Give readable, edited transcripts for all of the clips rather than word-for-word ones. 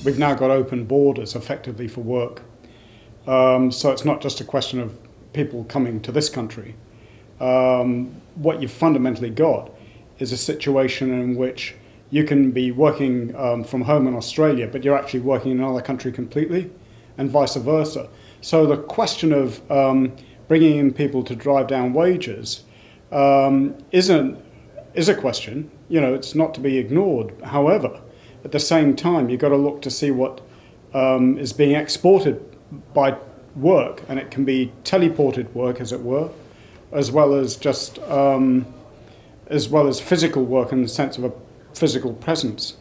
we've now got open borders effectively for work. So it's not just a question of people coming to this country. What you've fundamentally got is a situation in which you can be working from home in Australia, but you're actually working in another country completely, and vice versa. So the question of bringing in people to drive down wages is a question. You know, it's not to be ignored. However, at the same time, you've got to look to see what is being exported by work, and it can be teleported work, as it were, as well as just physical work in the sense of a physical presence.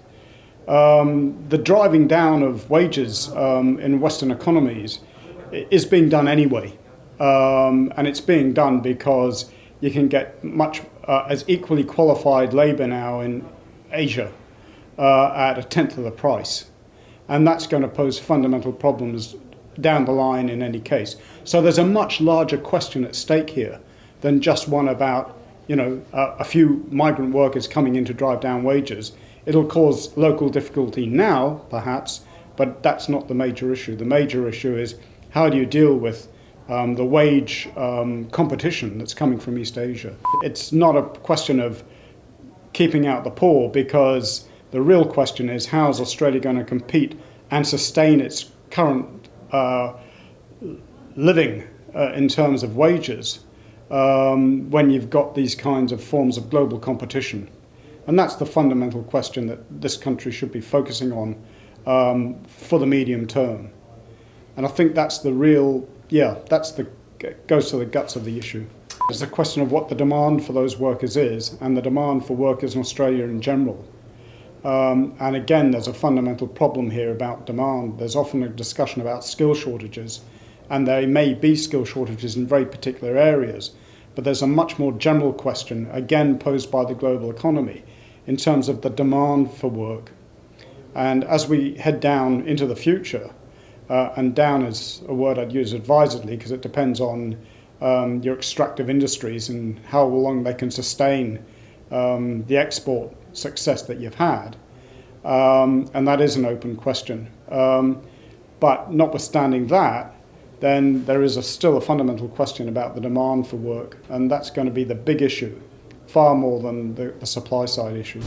The driving down of wages in Western economies is being done anyway, and it's being done because you can get much as equally qualified labour now in Asia at a tenth of the price, and that's going to pose fundamental problems down the line in any case. So there's a much larger question at stake here than just one about, you know, a few migrant workers coming in to drive down wages. It'll cause local difficulty now, perhaps, but that's not the major issue. The major issue is how do you deal with the wage competition that's coming from East Asia. It's not a question of keeping out the poor, because the real question is how is Australia going to compete and sustain its current living in terms of wages when you've got these kinds of forms of global competition. And that's the fundamental question that this country should be focusing on for the medium term. And I think that's the real, goes to the guts of the issue. It's a question of what the demand for those workers is, and the demand for workers in Australia in general. And again, there's a fundamental problem here about demand. There's often a discussion about skill shortages, and there may be skill shortages in very particular areas, but there's a much more general question, again posed by the global economy, in terms of the demand for work. And as we head down into the future, and down is a word I'd use advisedly because it depends on your extractive industries and how long they can sustain the export success that you've had. And that is an open question. But notwithstanding that, then there is still a fundamental question about the demand for work, and that's going to be the big issue, far more than the supply side issue.